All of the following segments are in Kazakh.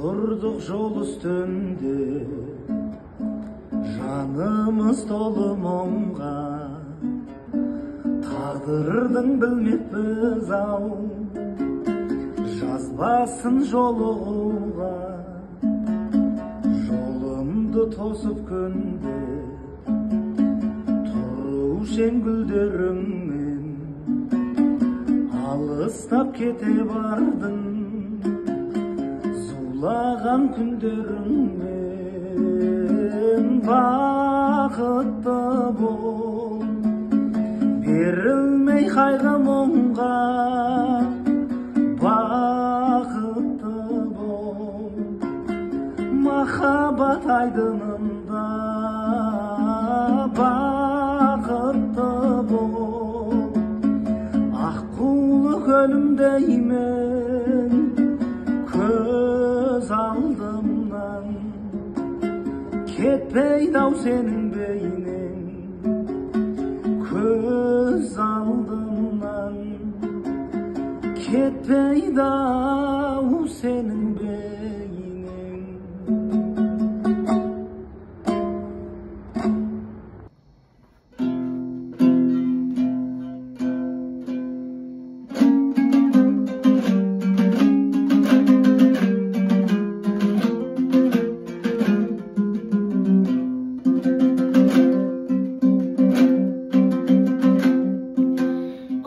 Durduk yol üstünde, janımız dolu muңға. Taqdırdın bilmekpiz ау, жазбасын жолуға. Жолымды тосып күнде, тұрушен гүлдеріңмен, алыстап кете бардың. Зулаған күндеріңмен бақытты бол, берілмей қайғы мұңға. Бақытты бол, махаббат айдынында. Бақытты бол, аққулы көлімдеймен көз алдымнан. Кетпейді-ау сенің бейнең көз алдымнан. Кетпейді-ау сенің бейнең.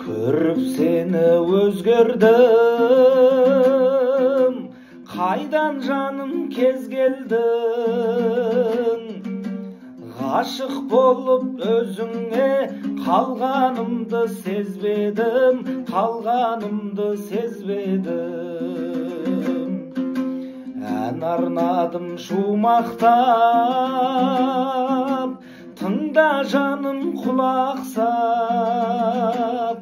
Көріп сені өзгердім, қайдан жаным кез келдің. Ғашық болып өзіңе қалғанымды сезбедім, қалғанымды сезбедім. Ән арнадым шумақтап, тыңда жаным құлақ сап.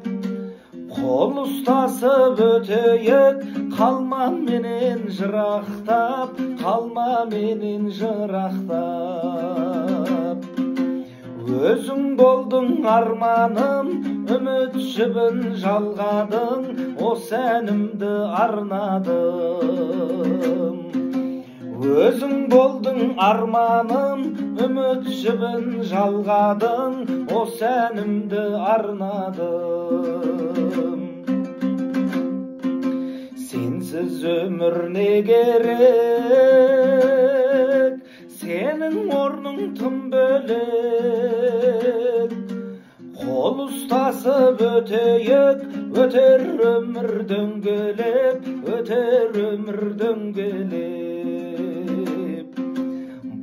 Қол ұстасып өтейік, қалма менен жырақтап, қалма менен жырақтап. Өзің болдың арманым, үміт жібін жалғадың, осы әнімді арнадым. Өзің болдың арманым, үміт жібін жалғадың, осы әнімді арнадым. Сенсіз өмір не керек, сенің орның тым бөлек. Қол ұстасып өтейік, өтер өмір дөңгелеп, өтер өмір дөңгелеп.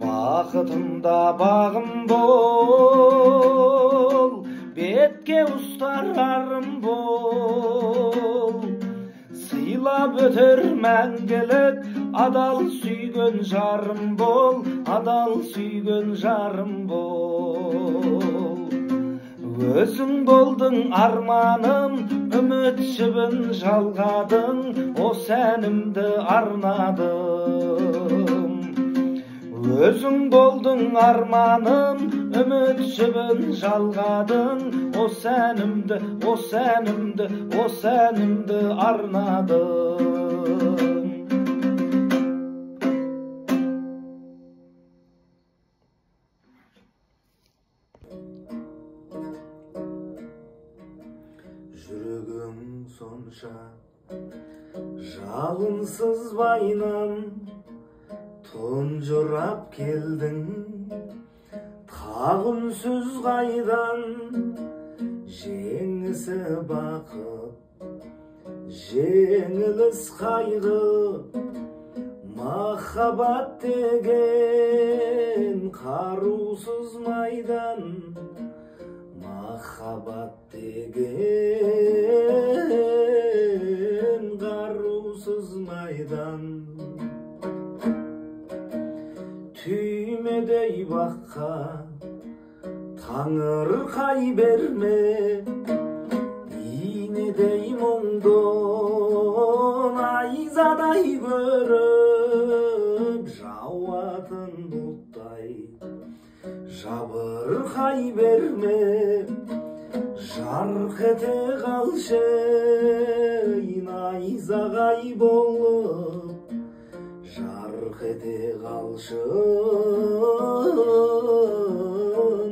Бақытымда бағым бол, бетке ұстар арым бол. Сыйлап өтер мәңгілік, адал сүйген жарым бол, адал сүйген жарым бол. Өзің болдың арманым, үміт жібін жалғадың, осы әнімді арнадым. Өзің болдың арманым, үміт жібін жалғадың, осы әнімді, осы әнімді, осы әнімді арнадым. Жүрегім сонша жалынсыз байнан, тұнжырап келдің, тағы үнсіз қайдан. Жеңісі бақыт, жеңіліс қайғы, махаббат деген қарусыз майдан. Махаббат деген қарусыз майдан. Түймедей баққа таңырқай берме, инедей мұңдон айзадай көріп, жауатын бұлттай жабырқай берме. Жарқ ете қалшы найзағай болып, ete kalsın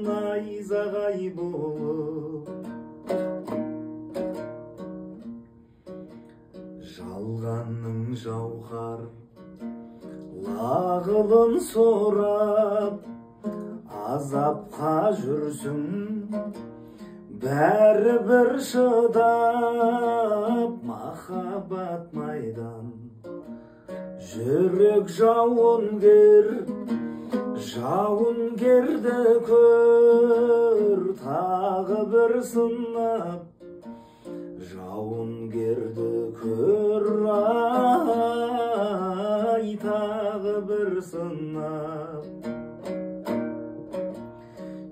ayzagay bolup. Жалғанның жауһар лағылын сорап азапқа жүрсің, бәрібір шыдап махаббат майдан. Жүрек жауынгерді көр, тағы бір сынап жауынгерді көр, ай тағы бір сынап.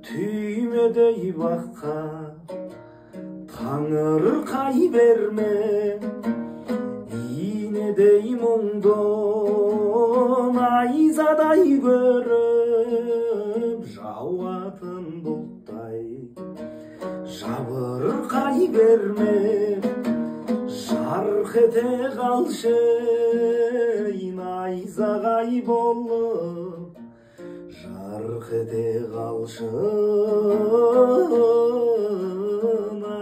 Түймедей баққа таңырқай берме, инедей мұңдың айзадай көріп, жауатын бұлттай жабырқай берме, жарқ ете қалшы айзағай болып, жарқ ете қалшы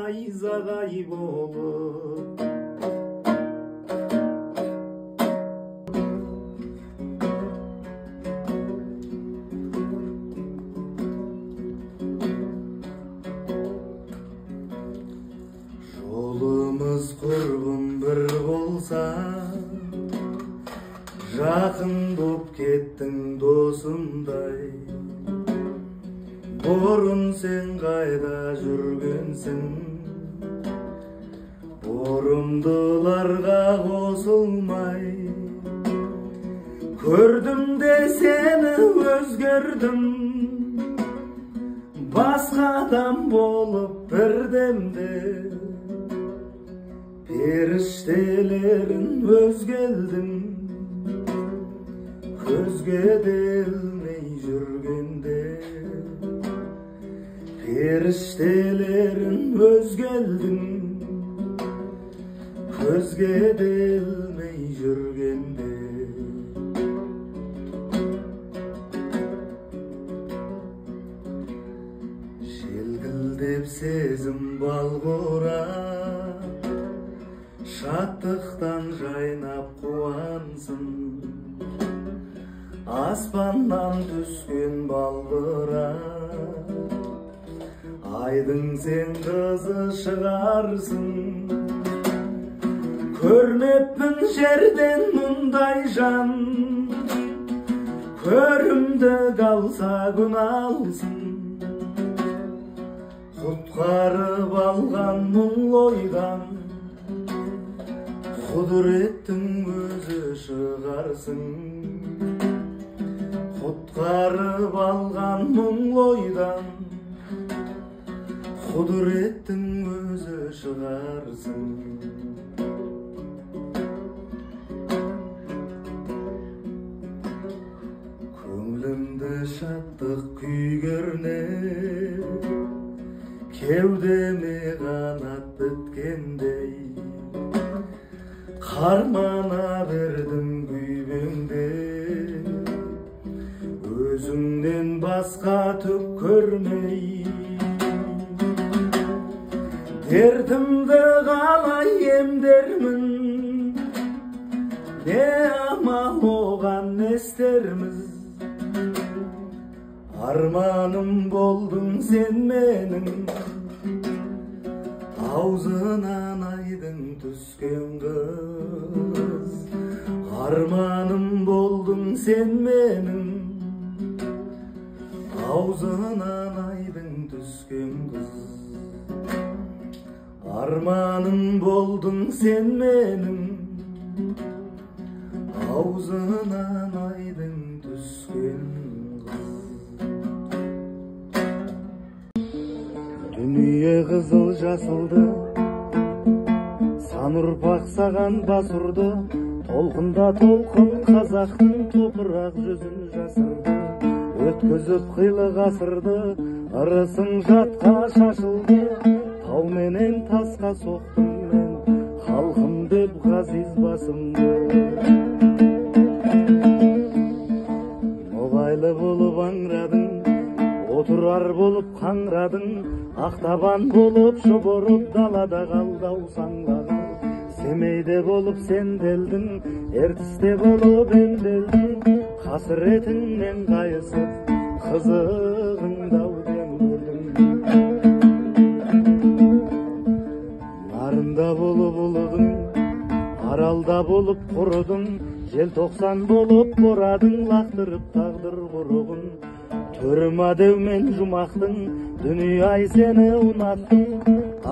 айзағай болып. Жолымыз құрбым бір болса, жақын боп кеттің досымдай. Бұрын сен қайда жүргенсің, бұрымдыларға қосылмай. Көрдім де сені өзгердім, басқа адам болып бірдемде. Періштелерін өзгелдің, көзге де ілмей жүргенде. Періштелерін өзгелдің, көзге де ілмей жүргенде. Желгілдеп сезім балғурап, шаттықтан жайнап қуансын. Аспаннан түскен балбырап, айдың сен қызы шығарсын. Көрмеппін жерден мұндай жан, көрімді қалса күн алсын. Құтқарып алған мұң ойдан, құдіреттің өзі шығарсын. Құтқарып алған мұң ойдан, құдіреттің өзі шығарсын. Көңлімді шаттық күй кернеп, кеудеме қанат біткендей. Қармана бердім күйбеңде, өзіңнен басқа түк көрмей. Дертімді қалай емдермін, не амал оған не істерміз. Арманым болдың сен менің, аузынан айдың түскен қыз. Арманым болдың сен менің, аузынан айдың түскен қыз. Арманым болдың сен менің, аузынан айдың түскен қыз. Дүние қызыл жасылды, сан ұрпақ саған бас ұрды. Толқында толқын қазақтың топырақ жүзін жасырды. Өткізіп қилы ғасырды, ырысың жатқа шашылды. Тау менен тасқа соқтым мен, халқым деп ғазиз басымды. турар болуп каңрадың, актабан болуп шоборуп далада калдау саңлагың. Семейде болуп сенделдиң, Ертисте болуп эмделдиң, касыретиңнен кайысып кызыгыңды ауден көрдүм. Нарында болуп улудуң, Аралда болуп курудуң, Желтоқсан болуп борадың, лактырып тагдыр куругун. Төрөм адеу мен жумактың, дүнүйө ай сени унаттың,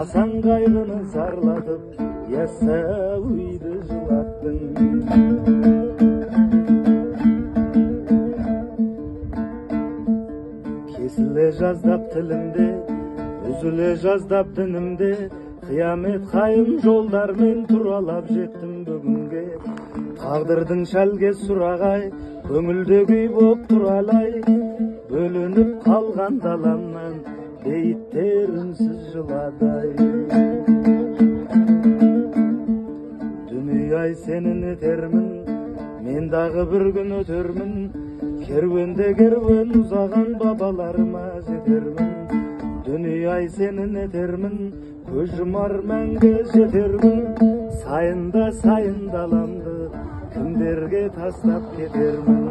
Асан кайгыны зарлатып, яссауиді жылаттың. Кесіле жаздап тилимде, үзүле жаздап динимде, Кыямет кайын жолдармен туралап жеттим бүгүнге. Тагдырдың шалге сурагай, көңүлдө күй боп туралай, бөлүнүп калган даламнан бейиттер үнсүз жыладай. Дүнүй ай сенин этермин, мен дагы бир күн өтөрмүн, керуенде керуен узаган бабаларыма жетермин. Дүнүй ай сенин этермин, көз жумар мәңгі жетермин, сайында сайын даламды кимдерге тастап кетермин.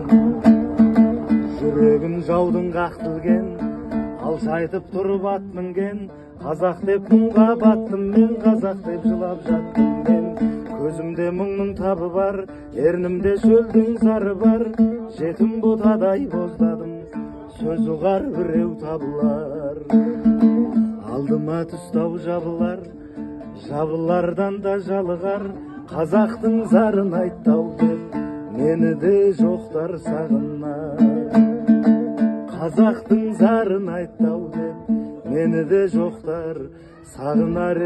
Жүрөгүм жаудың кактылген, алшайтып туруп ат минген, казак деп муңга баттым мен, казак деп жылап жаттым мен. Көзүмдө муңдун табы бар, эрнимде шөлдүн зары бар, жетим ботадай боздадым, сөз угар бирөө табылар. Алдыма түстау жабылар, жабылардан да жалыгар, казактын зарын айттау деп, мени де жоктар сагынар. Казактын зарын айттау деп, мени де жоктар сагынар.